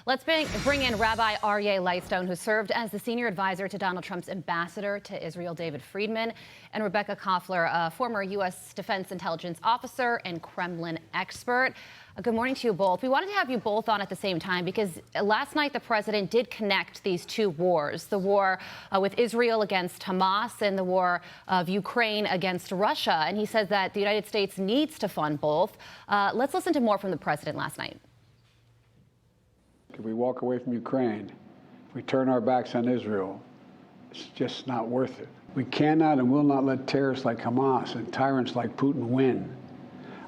Let's bring in Rabbi Aryeh Lightstone, who served as the senior advisor to Donald Trump's ambassador to Israel, David Friedman, and Rebekah Koffler, a former U.S. Defense Intelligence officer and Kremlin expert. Good morning to you both. We wanted to have you both on at the same time because last night the president did connect these two wars, the war with Israel against Hamas and the war of Ukraine against Russia. And he says that the United States needs to fund both. Let's listen to more from the president last night. If we walk away from Ukraine, if we turn our backs on Israel, it's just not worth it. We cannot and will not let terrorists like Hamas and tyrants like Putin win.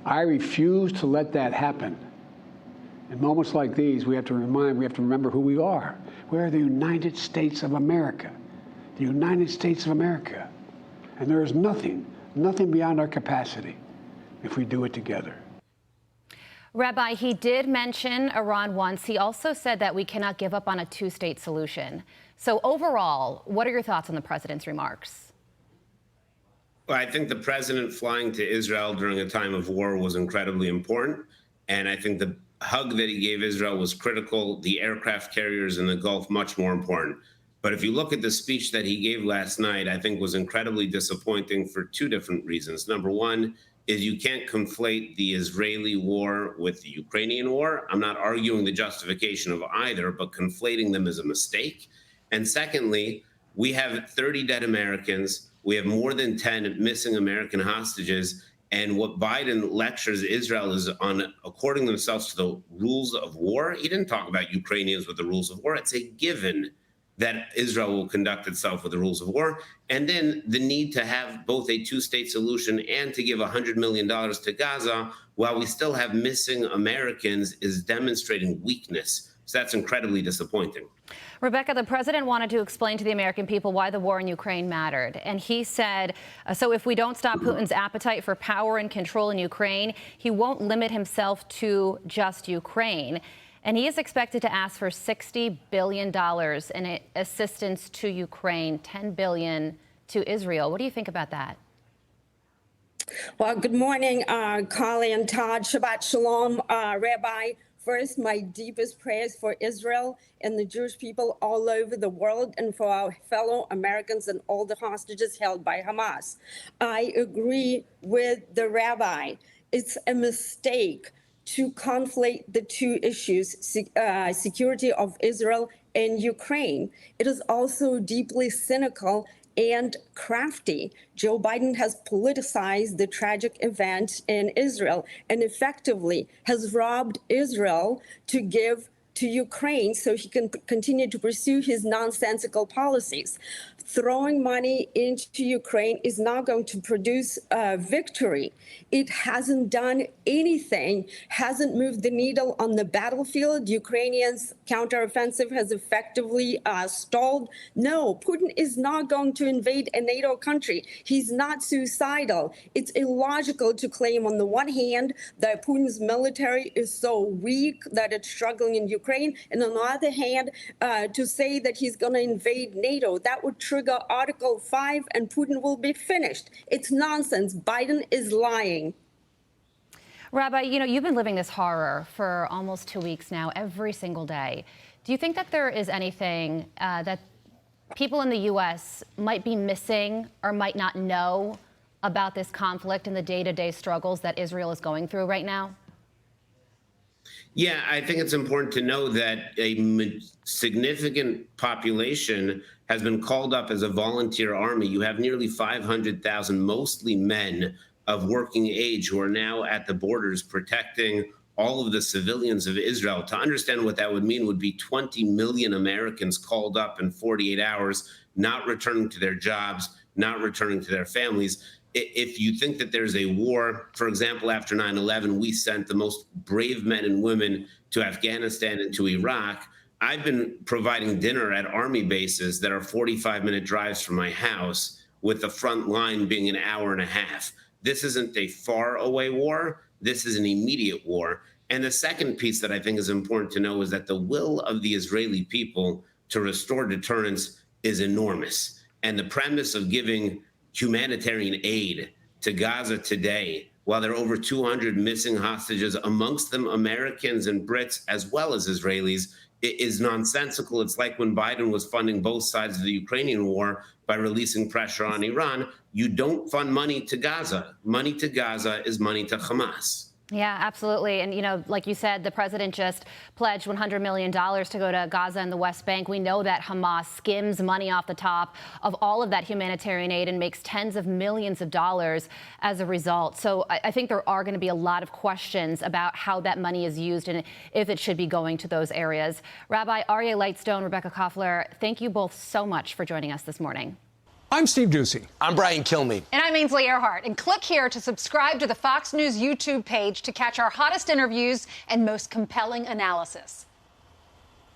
I refuse to let that happen. In moments like these, we have to remember who we are. We are the United States of America. The United States of America. And there is nothing beyond our capacity if we do it together. Rabbi, he did mention Iran once. He also said that we cannot give up on a two-state solution. So overall, what are your thoughts on the president's remarks? Well, I think the president flying to Israel during a time of war was incredibly important. And I think the hug that he gave Israel was critical. The aircraft carriers in the Gulf, much more important. But if you look at the speech that he gave last night, I think was incredibly disappointing for two different reasons. Number one is you can't conflate the Israeli war with the Ukrainian war. I'm not arguing the justification of either, but conflating them is a mistake. And secondly, we have 30 dead Americans. We have more than 10 missing American hostages. And what Biden lectures Israel is on according themselves to the rules of war. He didn't talk about Ukrainians with the rules of war. It's a given that Israel will conduct itself with the rules of war. And then the need to have both a two-state solution and to give $100 million to Gaza while we still have missing Americans is demonstrating weakness. So that's incredibly disappointing. Rebekah, the president wanted to explain to the American people why the war in Ukraine mattered. And he said, so if we don't stop Putin's appetite for power and control in Ukraine, he won't limit himself to just Ukraine. And he is expected to ask for $60 billion in assistance to Ukraine, $10 billion to Israel. What do you think about that? Well, good morning, Carly and Todd. Shabbat Shalom, Rabbi. First, my deepest prayers for Israel and the Jewish people all over the world and for our fellow Americans and all the hostages held by Hamas. I agree with the rabbi. It's a mistake to conflate the two issues, security of Israel and Ukraine. It is also deeply cynical and crafty. Joe Biden has politicized the tragic event in Israel and effectively has robbed Israel to give to Ukraine so he can continue to pursue his nonsensical policies. Throwing money into Ukraine is not going to produce victory. It hasn't done anything, hasn't moved the needle on the battlefield. Ukrainians' counteroffensive has effectively stalled. No, Putin is not going to invade a NATO country. He's not suicidal. It's illogical to claim on the one hand that Putin's military is so weak that it's struggling in Ukraine, and on the other hand, to say that he's going to invade NATO. That would trigger Article 5 and Putin will be finished. It's nonsense. Biden is lying. Rabbi, you know, you've been living this horror for almost 2 weeks now, every single day. Do you think that there is anything that people in the U.S. might be missing or might not know about this conflict and the day-to-day struggles that Israel is going through right now? Yeah, I think it's important to know that a significant population has been called up as a volunteer army. You have nearly 500,000, mostly men of working age, who are now at the borders protecting all of the civilians of Israel. To understand what that would mean would be 20 million Americans called up in 48 hours, not returning to their jobs, not returning to their families. If you think that there's a war, for example, after 9/11, we sent the most brave men and women to Afghanistan and to Iraq. I've been providing dinner at army bases that are 45-minute drives from my house, with the front line being an hour and a half. This isn't a far away war. This is an immediate war. And the second piece that I think is important to know is that the will of the Israeli people to restore deterrence is enormous. And the premise of giving humanitarian aid to Gaza today while there are over 200 missing hostages, amongst them Americans and Brits as well as Israelis, is nonsensical. It's like when Biden was funding both sides of the Ukrainian war by releasing pressure on Iran. You don't fund money to Gaza. Money to Gaza is money to Hamas. Yeah, absolutely. And, you know, like you said, the president just pledged $100 million to go to Gaza and the West Bank. We know that Hamas skims money off the top of all of that humanitarian aid and makes tens of millions of dollars as a result. So I think there are going to be a lot of questions about how that money is used and if it should be going to those areas. Rabbi Aryeh Lightstone, Rebekah Koffler, thank you both so much for joining us this morning. I'm Steve Ducey. I'm Brian Kilmeade. And I'm Ainsley Earhart. And click here to subscribe to the Fox News YouTube page to catch our hottest interviews and most compelling analysis.